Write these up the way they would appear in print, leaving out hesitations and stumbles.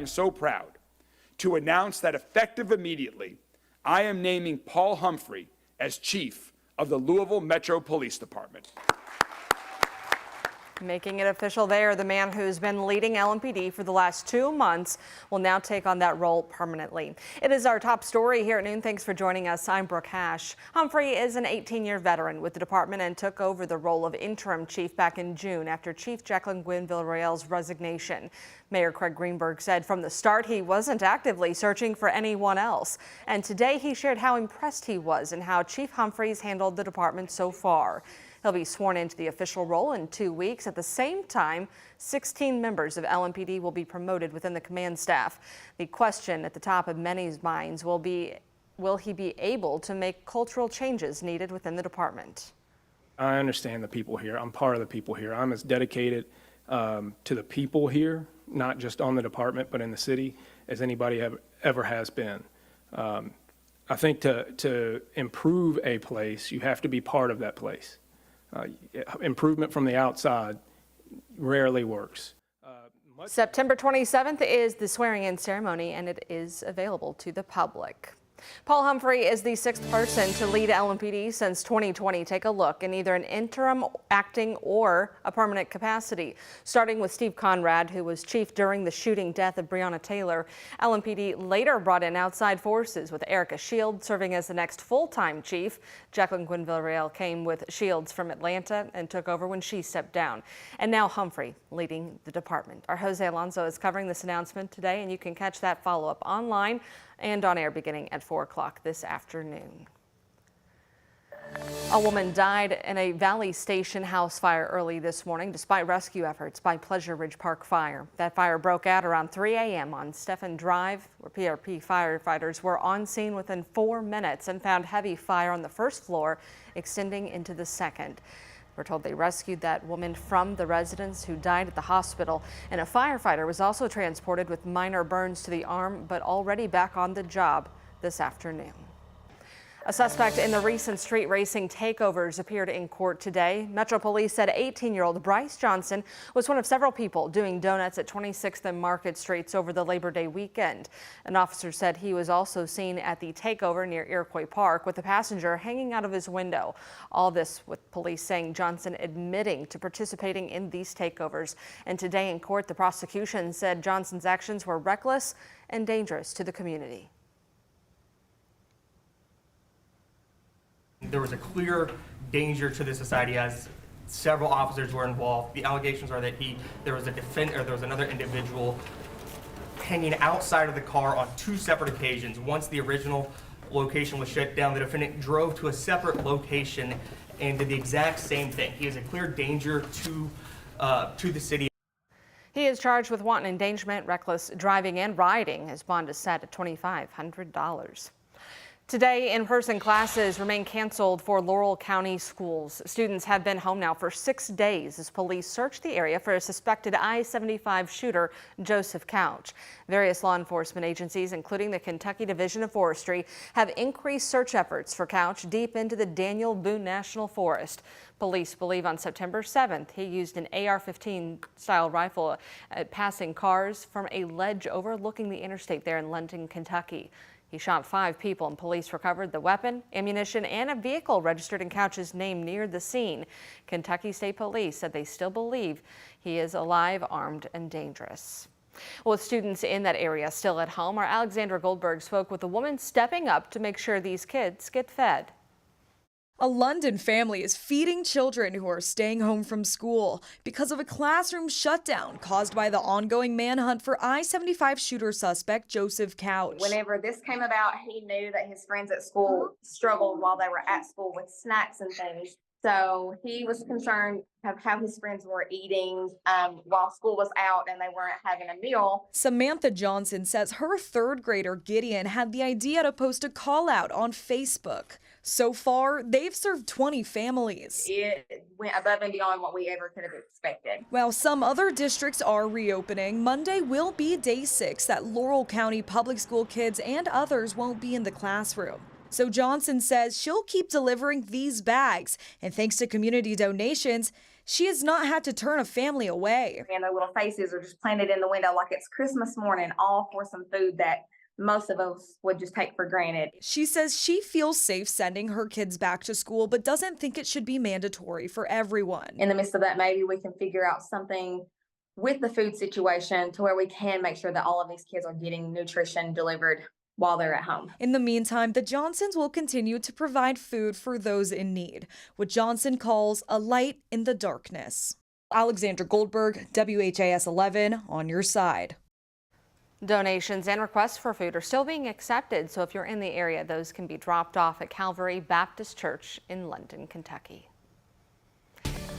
am so proud to announce that effective immediately, I am naming Paul Humphrey as Chief of the Louisville Metro Police Department. Making it official there, the man who's been leading LMPD for the last 2 months will now take on that role permanently. It is our top story here at noon. Thanks for joining us. I'm Brooke Hash. Humphrey is an 18-year veteran with the department and took over the role of interim chief back in June after Chief Jacqueline Gwynn Villarreal's resignation. Mayor Craig Greenberg said from the start he wasn't actively searching for anyone else. And today he shared how impressed he was and how Chief Humphreys handled the department so far. He'll be sworn into the official role in 2 weeks. At the same time, 16 members of LMPD will be promoted within the command staff. The question at the top of many's minds will he be able to make cultural changes needed within the department? I understand the people here. I'm part of the people here. I'm as dedicated to the people here, not just on the department, but in the city, as anybody ever has been. I think to improve a place, you have to be part of that place. Improvement from the outside rarely works. September 27th is the swearing-in ceremony, and it is available to the public. Paul Humphrey is the 6th person to lead LMPD since 2020. Take a look in either an interim, acting, or a permanent capacity. Starting with Steve Conrad, who was chief during the shooting death of Breonna Taylor. LMPD later brought in outside forces with Erica Shields serving as the next full-time chief. Jacqueline Gwynn Villarreal came with Shields from Atlanta and took over when she stepped down. And now Humphrey leading the department. Our Jose Alonso is covering this announcement today, and you can catch that follow-up online and on air beginning at 4 o'clock this afternoon. A woman died in a Valley Station house fire early this morning despite rescue efforts by Pleasure Ridge Park Fire. That fire broke out around 3 a.m. on Stephan Drive, where PRP firefighters were on scene within 4 minutes and found heavy fire on the first floor extending into the second. We're told they rescued that woman from the residents who died at the hospital, and a firefighter was also transported with minor burns to the arm, but already back on the job this afternoon. A suspect in the recent street racing takeovers appeared in court today. Metro Police said 18-year-old Bryce Johnson was one of several people doing donuts at 26th and Market Streets over the Labor Day weekend. An officer said he was also seen at the takeover near Iroquois Park with a passenger hanging out of his window. All this with police saying Johnson admitting to participating in these takeovers. And today in court, the prosecution said Johnson's actions were reckless and dangerous to the community. There was a clear danger to the society as several officers were involved. The allegations are that there was another individual hanging outside of the car on 2 separate occasions. Once the original location was shut down, the defendant drove to a separate location and did the exact same thing. He is a clear danger to the city. He is charged with wanton endangerment, reckless driving, and riding. His bond is set at $2,500. Today, in-person classes remain canceled for Laurel County schools. Students have been home now for 6 days as police search the area for a suspected I-75 shooter, Joseph Couch. Various law enforcement agencies, including the Kentucky Division of Forestry, have increased search efforts for Couch deep into the Daniel Boone National Forest. Police believe on September 7th, he used an AR-15 style rifle at passing cars from a ledge overlooking the interstate there in London, Kentucky. He shot 5 people, and police recovered the weapon, ammunition, and a vehicle registered in Couch's name near the scene. Kentucky State Police said they still believe he is alive, armed, and dangerous. Well, with students in that area still at home, our Alexandra Goldberg spoke with a woman stepping up to make sure these kids get fed. A London family is feeding children who are staying home from school because of a classroom shutdown caused by the ongoing manhunt for I-75 shooter suspect Joseph Couch. Whenever this came about, he knew that his friends at school struggled while they were at school with snacks and things. So he was concerned of how his friends were eating while school was out and they weren't having a meal. Samantha Johnson says her 3rd grader Gideon had the idea to post a call out on Facebook. So far, they've served 20 families. It went above and beyond what we ever could have expected. While some other districts are reopening, Monday will be day 6 that Laurel County public school kids and others won't be in the classroom. So Johnson says she'll keep delivering these bags, and thanks to community donations, she has not had to turn a family away. And their little faces are just planted in the window like it's Christmas morning, all for some food that most of us would just take for granted. She says she feels safe sending her kids back to school, but doesn't think it should be mandatory for everyone. In the midst of that, maybe we can figure out something with the food situation to where we can make sure that all of these kids are getting nutrition delivered while they're at home. In the meantime, the Johnsons will continue to provide food for those in need, what Johnson calls a light in the darkness. Alexandra Goldberg, WHAS11, on your side. Donations and requests for food are still being accepted, so if you're in the area, those can be dropped off at Calvary Baptist Church in London, Kentucky.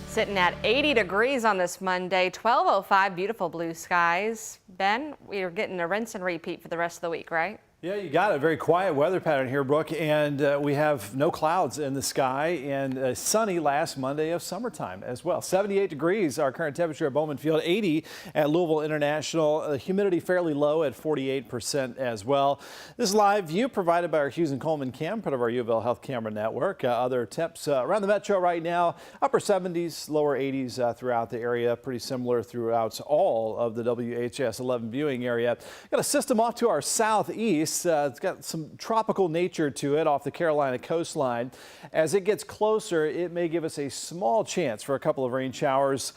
Sitting at 80 degrees on this Monday, 12:05, beautiful blue skies. Ben, we are getting a rinse and repeat for the rest of the week, right? Yeah, you got it. Very quiet weather pattern here, Brooke, and we have no clouds in the sky and a sunny last Monday of summertime as well. 78 degrees, our current temperature at Bowman Field, 80 at Louisville International. Humidity fairly low at 48% as well. This live view provided by our Hughes and Coleman cam, part of our U of L Health Camera Network. Other temps around the metro right now, upper 70s, lower 80s throughout the area. Pretty similar throughout all of the WHAS 11 viewing area. Got a system off to our southeast. It's got some tropical nature to it off the Carolina coastline. As it gets closer, it may give us a small chance for a couple of rain showers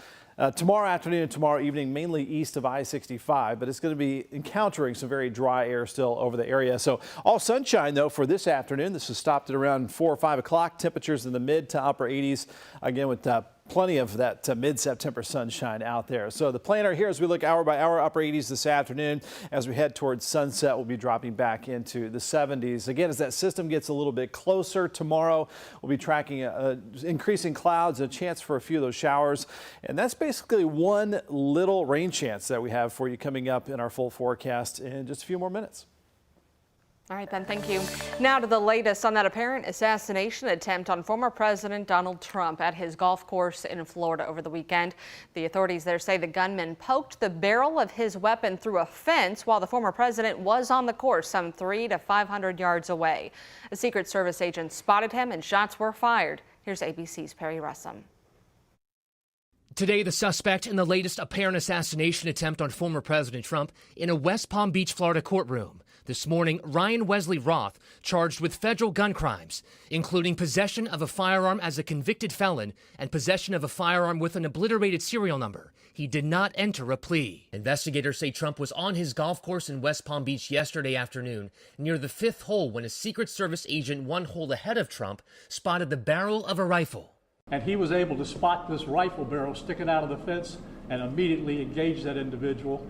tomorrow afternoon and tomorrow evening, mainly east of I-65, but it's going to be encountering some very dry air still over the area. So all sunshine, though, for this afternoon. This has stopped at around 4 or 5 o'clock. Temperatures in the mid to upper 80s, again with plenty of that mid-September sunshine out there. So the planner here as we look hour by hour, upper 80s this afternoon. As we head towards sunset, we'll be dropping back into the 70s. Again, as that system gets a little bit closer tomorrow, we'll be tracking increasing clouds, a chance for a few of those showers. And that's basically one little rain chance that we have for you coming up in our full forecast in just a few more minutes. All right, Ben, thank you. Now to the latest on that apparent assassination attempt on former President Donald Trump at his golf course in Florida over the weekend. The authorities there say the gunman poked the barrel of his weapon through a fence while the former president was on the course some 300 to 500 yards away. A Secret Service agent spotted him and shots were fired. Here's ABC's Perry Russum. Today, the suspect in the latest apparent assassination attempt on former President Trump in a West Palm Beach, Florida courtroom. This morning, Ryan Wesley Roth charged with federal gun crimes, including possession of a firearm as a convicted felon and possession of a firearm with an obliterated serial number. He did not enter a plea. Investigators say Trump was on his golf course in West Palm Beach yesterday afternoon near the 5th hole when a Secret Service agent 1 hole ahead of Trump spotted the barrel of a rifle. And he was able to spot this rifle barrel sticking out of the fence and immediately engage that individual,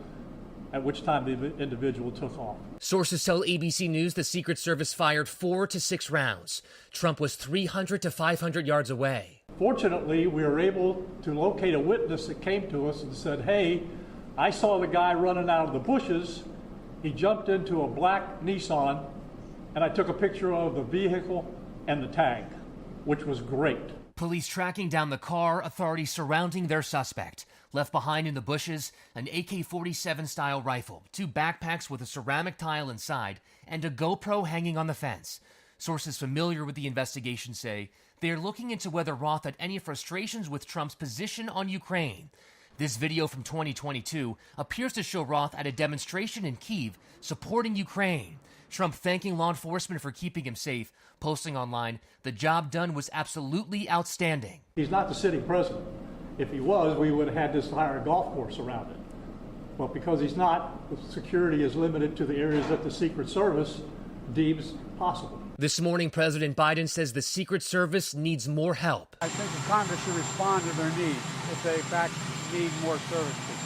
at which time the individual took off. Sources tell ABC News the Secret Service fired 4 to 6 rounds. Trump was 300 to 500 yards away. Fortunately, we were able to locate a witness that came to us and said, hey, I saw the guy running out of the bushes. He jumped into a black Nissan, and I took a picture of the vehicle and the tag, which was great. Police tracking down the car, authorities surrounding their suspect. Left behind in the bushes, an AK-47 style rifle, 2 backpacks with a ceramic tile inside, and a GoPro hanging on the fence. Sources familiar with the investigation say they are looking into whether Roth had any frustrations with Trump's position on Ukraine. This video from 2022 appears to show Roth at a demonstration in Kyiv supporting Ukraine. Trump thanking law enforcement for keeping him safe, posting online, "The job done was absolutely outstanding." He's not the sitting president. If he was, we would have had this entire golf course around it. But because he's not, the security is limited to the areas that the Secret Service deems possible. This morning, President Biden says the Secret Service needs more help. I think the Congress should respond to their needs if they, in fact, need more services.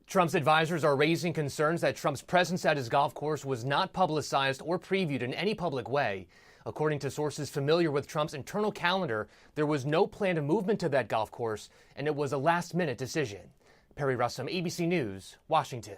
Trump's advisors are raising concerns that Trump's presence at his golf course was not publicized or previewed in any public way. According to sources familiar with Trump's internal calendar, there was no planned movement to that golf course, and it was a last-minute decision. Perry Russum, ABC News, Washington.